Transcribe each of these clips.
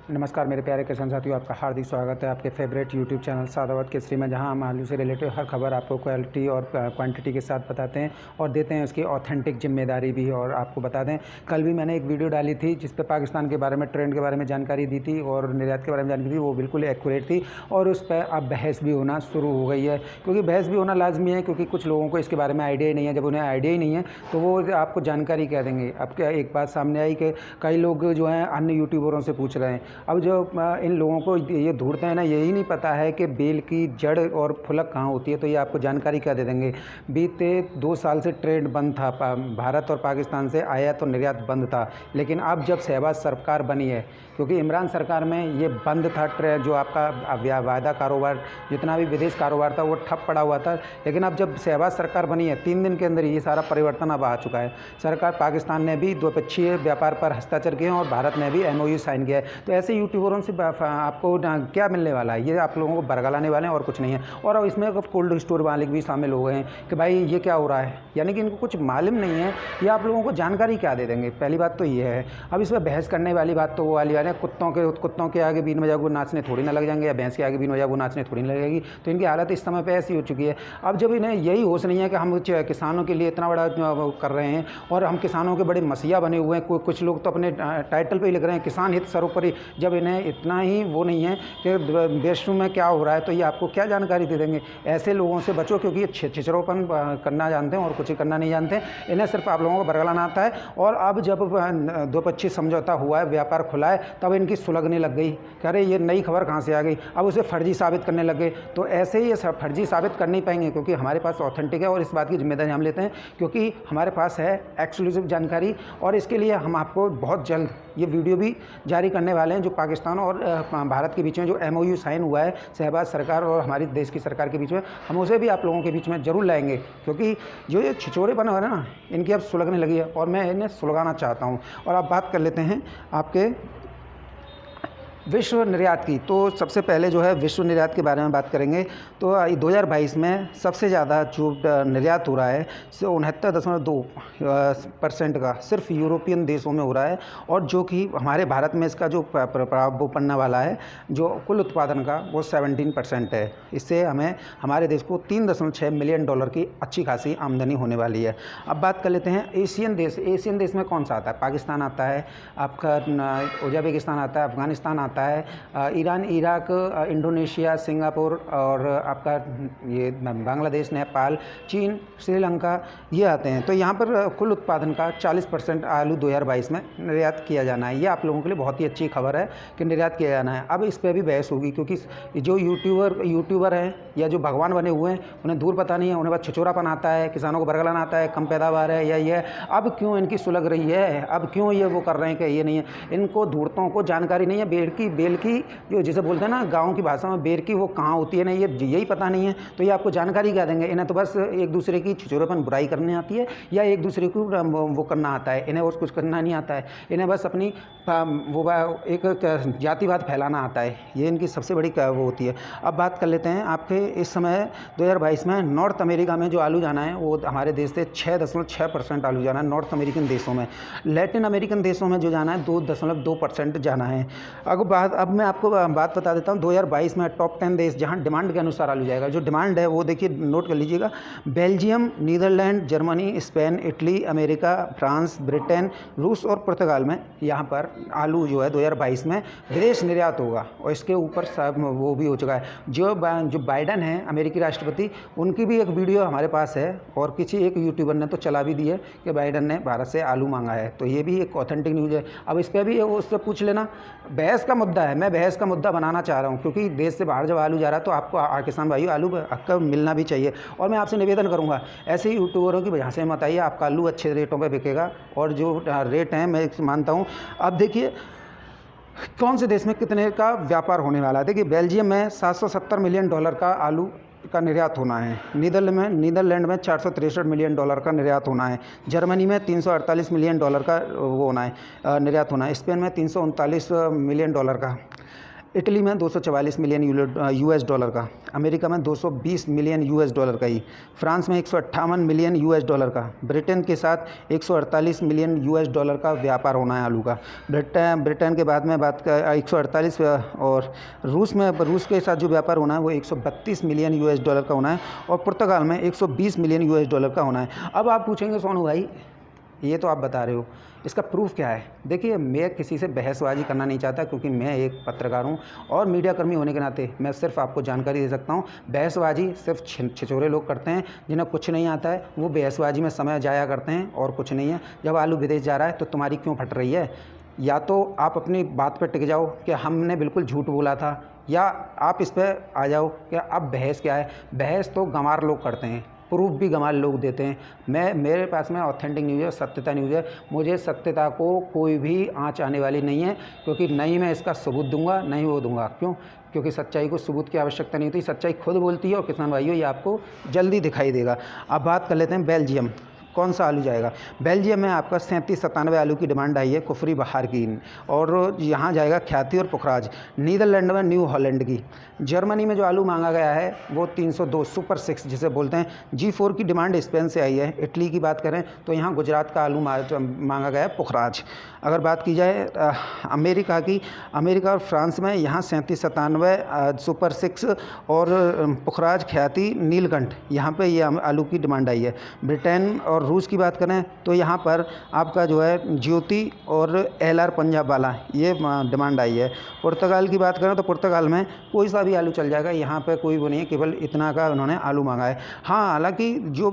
नमस्कार मेरे प्यारे किसान साथियों, आपका हार्दिक स्वागत है आपके फेवरेट यूट्यूब चैनल सादावत केसरी में, जहां हम आलू से रिलेटेड हर खबर आपको क्वालिटी और क्वांटिटी के साथ बताते हैं और देते हैं उसकी ऑथेंटिक जिम्मेदारी भी। और आपको बता दें, कल भी मैंने एक वीडियो डाली थी जिस पे पाकिस्तान के बारे में, ट्रेंड के बारे में जानकारी दी थी और निर्यात के बारे में जानकारी दी। वो बिल्कुल एक्यूरेट थी और उस पर अब बहस भी होना शुरू हो गई है, क्योंकि बहस भी होना लाजमी है, क्योंकि कुछ लोगों को इसके बारे में आइडिया ही नहीं है। जब उन्हें आइडिया ही नहीं है तो वो आपको जानकारी क्या देंगे। अब क्या एक बात सामने आई कि कई लोग जो हैं अन्य यूट्यूबरों से पूछ रहे हैं। अब जो इन लोगों को ये ढूंढते हैं ना, यही नहीं पता है कि बेल की जड़ और फुलक कहाँ होती है, तो ये आपको जानकारी क्या दे देंगे। बीते 2 साल से ट्रेड बंद था, भारत और पाकिस्तान से आयात और निर्यात बंद था, लेकिन अब जब शहबाज सरकार बनी है, क्योंकि इमरान सरकार में ये बंद था ट्रेड, जो आपका वायदा कारोबार, जितना भी विदेश कारोबार था वो ठप पड़ा हुआ था। लेकिन अब जब शहबाज सरकार बनी है, 3 दिन के अंदर ये सारा परिवर्तन अब आ चुका है। सरकार पाकिस्तान ने भी द्विपक्षीय व्यापार पर हस्ताक्षर किए हैं और भारत ने भी MOU साइन किया है। तो ऐसे यूट्यूबरों से आपको क्या मिलने वाला है, ये आप लोगों को बरगलाने वाले हैं और कुछ नहीं है। और अब इसमें कोल्ड स्टोर मालिक भी शामिल हो गए हैं कि भाई ये क्या हो रहा है, यानी कि इनको कुछ मालूम नहीं है। ये आप लोगों को जानकारी क्या दे देंगे, पहली बात तो ये है। अब इस पर बहस करने वाली बात तो वो वाली है, कुत्तों के आगे बीन बजा वो नाचने थोड़ी ना लग जाएंगे, या भैंस के आगे बीन बजा वो नाचने थोड़ी ना लगेगी। तो इनकी हालत इस समय पर ऐसी हो चुकी है। अब जब इन्हें यही होश नहीं है कि हम किसानों के लिए इतना बड़ा कर रहे हैं और हम किसानों के बड़े मसीहा बने हुए हैं, कुछ लोग तो अपने टाइटल पर ही लिख रहे हैं किसान हित सर्वोपरि। जब इन्हें इतना ही वो नहीं है कि देशों में क्या हो रहा है, तो ये आपको क्या जानकारी दे देंगे। ऐसे लोगों से बचो, क्योंकि ये छिछड़ोपन करना जानते हैं और कुछ करना नहीं जानते। इन्हें सिर्फ आप लोगों को बरगलाना आता है। और अब जब द्विपक्षीय समझौता हुआ है, व्यापार खुला है, तब इनकी सुलगने लग गई कि अरे ये नई खबर कहाँ से आ गई। अब उसे फर्जी साबित करने लग गए। तो ऐसे ही ये फर्जी साबित कर नहीं पाएंगे, क्योंकि हमारे पास ऑथेंटिक है और इस बात की जिम्मेदारी हम लेते हैं, क्योंकि हमारे पास है एक्सक्लूसिव जानकारी। और इसके लिए हम आपको बहुत जल्द ये वीडियो भी जारी करने वाले हैं, जो पाकिस्तान और भारत के बीच में जो MOU साइन हुआ है शहबाज सरकार और हमारी देश की सरकार के बीच में, हम उसे भी आप लोगों के बीच में ज़रूर लाएंगे। क्योंकि जो ये छिछोरेपन हो रहा है ना, इनकी अब सुलगने लगी है और मैं इन्हें सुलगाना चाहता हूँ। और अब बात कर लेते हैं आपके विश्व निर्यात की। तो सबसे पहले जो है विश्व निर्यात के बारे में बात करेंगे। तो 2022 में सबसे ज़्यादा जो निर्यात हो रहा है 69.2% का सिर्फ यूरोपियन देशों में हो रहा है, और जो कि हमारे भारत में इसका जो प्रभाव पड़ने वाला है, जो कुल उत्पादन का, वो 17% है। इससे हमें हमारे देश को $3.6 मिलियन की अच्छी खासी आमदनी होने वाली है। अब बात कर लेते हैं एशियन देश। एशियन देश में कौन सा आता है? पाकिस्तान आता है, आपका उज़्बेकिस्तान आता है, अफ़गानिस्तान आता है, ईरान, इराक, इंडोनेशिया, सिंगापुर और आपका ये बांग्लादेश, नेपाल, चीन, श्रीलंका, ये आते हैं। तो यहाँ पर कुल उत्पादन का 40% आलू 2022 में निर्यात किया जाना है। ये आप लोगों के लिए बहुत ही अच्छी खबर है कि निर्यात किया जाना है। अब इस पर भी बहस होगी, क्योंकि जो यूट्यूबर हैं या जो भगवान बने हुए हैं, उन्हें दूर पता नहीं है, उन्हें बस छिछोरापन आता है, किसानों को बरगलाना आता है, कम पैदावार है या ये। अब क्यों इनकी सुलग रही है, अब क्यों ये वो कर रहे हैं कि ये नहीं है। इनको धूर्तों को जानकारी नहीं है बेल की जो जिसे बोलते हैं ना गाँव की भाषा में, बेर की वो कहाँ होती है ना, ये यही पता नहीं है। तो ये आपको जानकारी क्या देंगे। इन्हें तो बस एक दूसरे की छिछोरेपन बुराई करनी आती है, या एक दूसरे को वो करना आता है। इन्हें और कुछ करना नहीं आता है। इन्हें बस अपनी वो एक जातिवाद फैलाना आता है। ये इनकी सबसे बड़ी वो होती है। अब बात कर लेते हैं आपके इस समय 2022 में नॉर्थ अमेरिका में जो आलू जाना है, वो हमारे देश से 6.6% आलू जाना है नॉर्थ अमेरिकन देशों में। लैटिन अमेरिकन देशों में जो जाना है 2.2% जाना है। अब मैं आपको बात बता देता हूँ 2022 में टॉप 10 देश जहाँ डिमांड के अनुसार आलू जाएगा। जो डिमांड है वो देखिए, नोट कर लीजिएगा। Belgium, Netherland, Germany, Spain, Italy, America, France, Britain, रूस और पुर्तगाल में यहाँ पर आलू जो है 2022 में विदेश निर्यात होगा। और इसके ऊपर सब वो भी हो चुका है। जो बाइडन है अमेरिकी राष्ट्रपति, उनकी भी एक वीडियो हमारे पास है और किसी एक यूट्यूबर ने तो चला भी दी है कि बाइडन ने भारत से आलू मांगा है। तो ये भी एक ऑथेंटिक न्यूज़ है। अब इस पर भी उससे पूछ लेना। बहस का मुद्दा है, मैं बहस का मुद्दा बनाना चाह रहा हूँ, क्योंकि देश से बाहर जब आलू जा रहा है तो आपको किसान भाइयों आलू आपका मिलना भी चाहिए। और मैं आपसे निवेदन करूँगा, ऐसे ही यूट्यूबरों की वजह से मत आइए, आपका आलू अच्छे रेटों पर बिकेगा। और जो रेट हैं मैं मानता हूँ। अब देखिए कौन से देश में कितने का व्यापार होने वाला है। देखिए बेल्जियम में $770 मिलियन का आलू का निर्यात होना है। नीदरलैंड में $463 मिलियन का निर्यात होना है। जर्मनी में $348 मिलियन का वो होना है, निर्यात होना है। स्पेन में $339 मिलियन का। इटली में 244 मिलियन यूएस डॉलर का, अमेरिका में 220 मिलियन यूएस डॉलर का ही, फ्रांस में 158 मिलियन यूएस डॉलर का, ब्रिटेन के साथ 148 मिलियन यूएस डॉलर का व्यापार होना है आलू का। ब्रिटेन के बाद में बात कर 148, और रूस के साथ जो व्यापार होना है वो 132 मिलियन यूएस डॉलर का होना है, और पुर्तगाल में 120 मिलियन यूएस डॉलर का होना है। अब आप पूछेंगे सोनू भाई ये तो आप बता रहे हो, इसका प्रूफ क्या है? देखिए, मैं किसी से बहसबाजी करना नहीं चाहता, क्योंकि मैं एक पत्रकार हूँ और मीडिया कर्मी होने के नाते मैं सिर्फ आपको जानकारी दे सकता हूँ। बहसबाजी सिर्फ छिछोरे लोग करते हैं, जिन्हें कुछ नहीं आता है, वो बहसबाजी में समय जाया करते हैं और कुछ नहीं है। जब आलू विदेश जा रहा है तो तुम्हारी क्यों फट रही है? या तो आप अपनी बात पर टिक जाओ कि हमने बिल्कुल झूठ बोला था, या आप इस पर आ जाओ कि अब बहस क्या है। बहस तो गंवार लोग करते हैं, प्रूफ भी गंवार लोग देते हैं। मेरे पास में ऑथेंटिक न्यूज़ है, सत्यता न्यूज़ है। मुझे सत्यता को कोई भी आँच आने वाली नहीं है, क्योंकि नहीं मैं इसका सबूत दूंगा, नहीं वो दूंगा। क्यों? क्योंकि सच्चाई को सबूत की आवश्यकता नहीं होती, सच्चाई खुद बोलती है। और किसान भाइयों, ये आपको जल्दी दिखाई देगा। अब बात कर लेते हैं बेल्जियम, कौन सा आलू जाएगा। बेल्जियम में आपका 37-97 आलू की डिमांड आई है, कुफरी बहार की, और यहाँ जाएगा ख्याति और पुखराज। नीदरलैंड में न्यू हॉलैंड की। जर्मनी में जो आलू मांगा गया है वो 302 सुपर 6 जिसे बोलते हैं। G4 की डिमांड स्पेन से आई है। इटली की बात करें तो यहाँ गुजरात का आलू मांगा गया है, पुखराज। अगर बात की जाए अमेरिका की, अमेरिका और फ्रांस में यहाँ 37-97 सुपर 6 और पुखराज, ख्याति, नीलकंठ, यहाँ पे ये आलू की डिमांड आई है। ब्रिटेन और रूस की बात करें तो यहाँ पर आपका जो है ज्योति और LR पंजाब वाला, ये डिमांड आई है। पुर्तगाल की बात करें तो पुर्तगाल में कोई सा भी आलू चल जाएगा, यहाँ पे कोई वो नहीं है, केवल इतना का उन्होंने आलू मांगा है। हाँ, हालांकि जो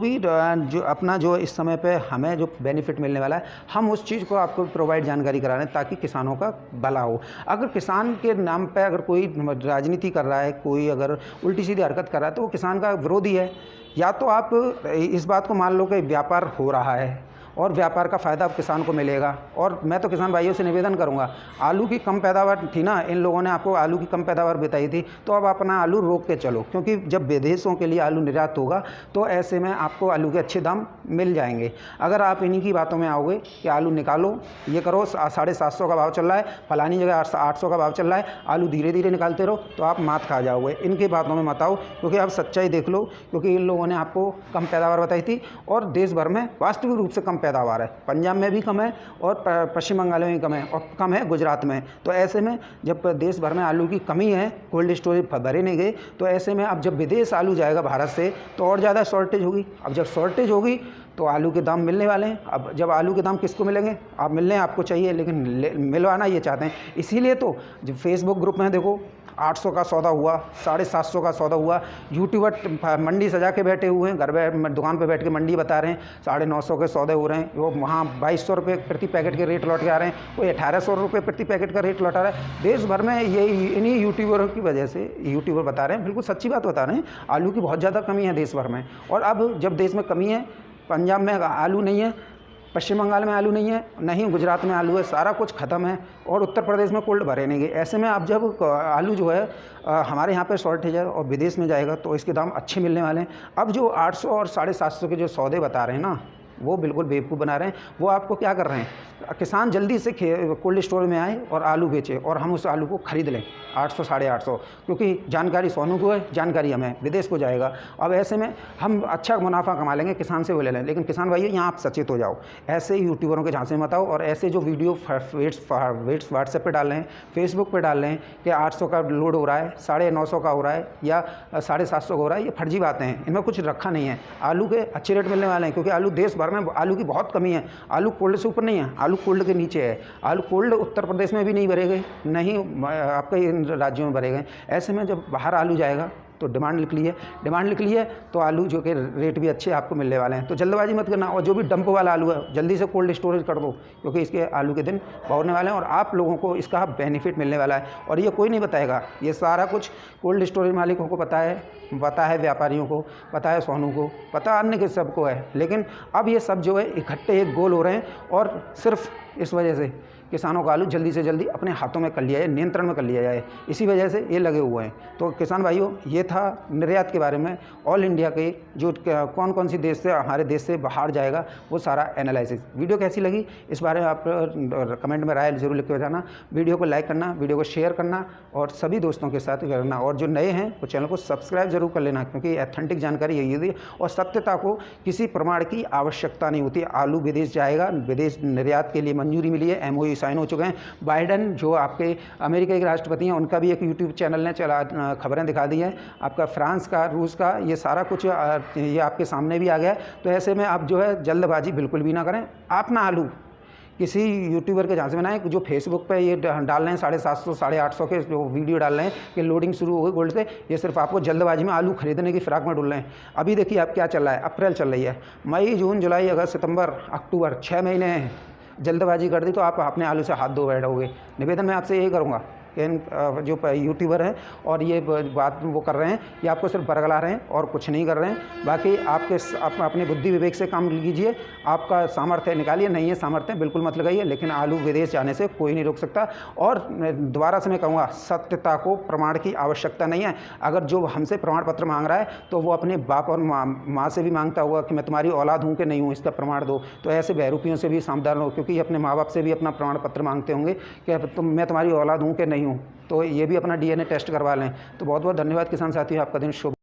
अपना जो इस समय पे हमें जो बेनिफिट मिलने वाला है, हम उस चीज़ को आपको प्रोवाइड जानकारी करा रहे हैं ताकि किसानों का भला हो। अगर किसान के नाम पे अगर कोई राजनीति कर रहा है, कोई अगर उल्टी सीधी हरकत कर रहा है, तो वो किसान का विरोधी है। या तो आप इस बात को मान लो कि व्यापार हो रहा है और व्यापार का फ़ायदा अब किसान को मिलेगा। और मैं तो किसान भाइयों से निवेदन करूंगा, आलू की कम पैदावार थी ना, इन लोगों ने आपको आलू की कम पैदावार बताई थी, तो अब अपना आलू रोक के चलो, क्योंकि जब विदेशों के लिए आलू निर्यात होगा तो ऐसे में आपको आलू के अच्छे दाम मिल जाएंगे। अगर आप इन्हीं की बातों में आओगे कि आलू निकालो, ये करो, 750 का भाव चल रहा है, फलानी जगह 800 का भाव चल रहा है, आलू धीरे धीरे निकालते रहो, तो आप मात खा जाओगे। इनकी बातों में मत आओ, क्योंकि अब सच्चाई देख लो, क्योंकि इन लोगों ने आपको कम पैदावार बताई थी और देश भर में वास्तविक रूप से कम पैदावार है। पंजाब में भी कम है और पश्चिम बंगाल में भी कम है, और कम है गुजरात में। तो ऐसे में जब देश भर में आलू की कमी है, कोल्ड स्टोरेज भरे नहीं गए, तो ऐसे में अब जब विदेश आलू जाएगा भारत से तो और ज़्यादा शॉर्टेज होगी। अब जब शॉर्टेज होगी तो आलू के दाम मिलने वाले हैं। अब जब आलू के दाम किसको मिलेंगे? आप मिलने आपको चाहिए, लेकिन मिलवाना ये चाहते हैं। इसीलिए तो जब फेसबुक ग्रुप में देखो 800 का सौदा हुआ, 750 का सौदा हुआ, यूट्यूबर मंडी सजा के बैठे हुए हैं, दुकान पे बैठ के मंडी बता रहे हैं, 950 के सौदे हो रहे हैं। वो वहाँ 2200 रुपये प्रति पैकेट के रेट लौट के आ रहे हैं, कोई 1800 रुपये प्रति पैकेट का रेट लौटा रहा है। देश भर में ये इन्हीं यूट्यूबरों की वजह से यूट्यूबर बता रहे हैं, बिल्कुल सच्ची बात बता रहे हैं, आलू की बहुत ज़्यादा कमी है देश भर में। और अब जब देश में कमी है, पंजाब में आलू नहीं है, पश्चिम बंगाल में आलू नहीं है, नहीं गुजरात में आलू है, सारा कुछ ख़त्म है, और उत्तर प्रदेश में कोल्ड भरे नहीं गए। ऐसे में अब जब आलू जो है हमारे यहाँ पे शॉर्टेज है और विदेश में जाएगा तो इसके दाम अच्छे मिलने वाले हैं। अब जो 800 और 750 के जो सौदे बता रहे हैं ना, वो बिल्कुल बेवकूफ़ बना रहे हैं। वो आपको क्या कर रहे हैं, किसान जल्दी से कोल्ड स्टोर में आए और आलू बेचे और हम उस आलू को ख़रीद लें 800 850, क्योंकि जानकारी सोनू को है, जानकारी हमें विदेश को जाएगा। अब ऐसे में हम अच्छा मुनाफा कमा लेंगे, किसान से वो ले लें। लेकिन किसान भाइयों, यहाँ आप सचेत हो जाओ, ऐसे यूट्यूबरों के झांसे मत आओ। और ऐसे जो वीडियो वेट्स व्हाट्सएप पर डाल रहे हैं, फेसबुक पर डाल रहे हैं कि 800 का लोड हो रहा है, 950 का हो रहा है या 750 का हो रहा है, ये फर्जी बातें हैं, इनमें कुछ रखा नहीं है। आलू के अच्छे रेट मिलने वाले हैं, क्योंकि आलू देश भर में आलू की बहुत कमी है। आलू कोल्ड से ऊपर नहीं है, आलू कोल्ड के नीचे है। आलू कोल्ड उत्तर प्रदेश में भी नहीं भरे गए, नहीं आपके इन राज्यों में भरे गए। ऐसे में जब बाहर आलू जाएगा तो डिमांड निकली है तो आलू जो कि रेट भी अच्छे आपको मिलने वाले हैं। तो जल्दबाजी मत करना, और जो भी डंप वाला आलू है जल्दी से कोल्ड स्टोरेज कर दो, क्योंकि इसके आलू के दिन बहुने वाले हैं और आप लोगों को इसका बेनिफिट मिलने वाला है। और ये कोई नहीं बताएगा, ये सारा कुछ कोल्ड स्टोरेज मालिकों को पता है, व्यापारियों को पता है, सोनू को पता, अन्य के सबको है। लेकिन अब ये सब जो है इकट्ठे एक गोल हो रहे हैं, और सिर्फ इस वजह से किसानों का आलू जल्दी से जल्दी अपने हाथों में कर लिया जाए, नियंत्रण में कर लिया जाए। इसी वजह से ये लगे हुए हैं। तो किसान भाइयों, ये था निर्यात के बारे में, ऑल इंडिया के जो कौन कौन सी देश से हमारे देश से बाहर जाएगा वो सारा एनालिसिस। वीडियो कैसी लगी इस बारे में आप कमेंट में राय जरूर लिख के बताना। वीडियो को लाइक करना, वीडियो को शेयर करना और सभी दोस्तों के साथ करना। और जो नए हैं वो चैनल को सब्सक्राइब जरूर कर लेना, क्योंकि ऑथेंटिक जानकारी यही होती है और सत्यता को किसी प्रमाण की आवश्यकता नहीं होती। आलू विदेश जाएगा, विदेश निर्यात के लिए मंजूरी मिली है, MOU साइन हो चुके हैं। बाइडन जो आपके अमेरिका के राष्ट्रपति हैं, उनका भी एक यूट्यूब चैनल ने चला खबरें दिखा दी हैं। आपका फ्रांस का, रूस का, ये सारा कुछ ये आपके सामने भी आ गया है। तो ऐसे में आप जो है जल्दबाजी बिल्कुल भी ना करें। आप ना आलू किसी यूट्यूबर के झांसे में ना आए जो फेसबुक पे ये डाल रहे हैं 750 850 के जो वीडियो डाल रहे हैं कि लोडिंग शुरू हो गई गोल्ड से, ये सिर्फ आपको जल्दबाजी में आलू खरीदने की फिराक में डुल रहे हैं। अभी देखिए आप क्या चल रहा है, अप्रैल चल रही है, मई, जून, जुलाई, अगस्त, सितंबर, अक्टूबर, 6 महीने हैं। जल्दबाजी कर दी तो आप अपने आलू से हाथ धो बैठोगे। निवेदन मैं आपसे यही करूँगा कि इन जो यूट्यूबर हैं और ये बात वो कर रहे हैं, ये आपको सिर्फ बरगला रहे हैं और कुछ नहीं कर रहे हैं। बाकी आप अपने बुद्धि विवेक से काम लीजिए, आपका सामर्थ्य निकालिए, नहीं है सामर्थ्य बिल्कुल मत लगाइए, लेकिन आलू विदेश जाने से कोई नहीं रोक सकता। और दोबारा से मैं कहूँगा, सत्यता को प्रमाण की आवश्यकता नहीं है। अगर जो हमसे प्रमाण पत्र मांग रहा है तो वो अपने बाप और माँ से भी मांगता हुआ कि मैं तुम्हारी औलाद हूँ कि नहीं हूँ, इसका प्रमाण दो। तो ऐसे बहरूपियों से भी सावधान हो, क्योंकि अपने माँ बाप से भी अपना प्रमाण पत्र मांगते होंगे कि मैं तुम्हारी औलाद हूँ कि नहीं हूँ। तो ये भी अपना DNA टेस्ट करवा लें। तो बहुत बहुत धन्यवाद किसान साथियों, आपका दिन शुभ।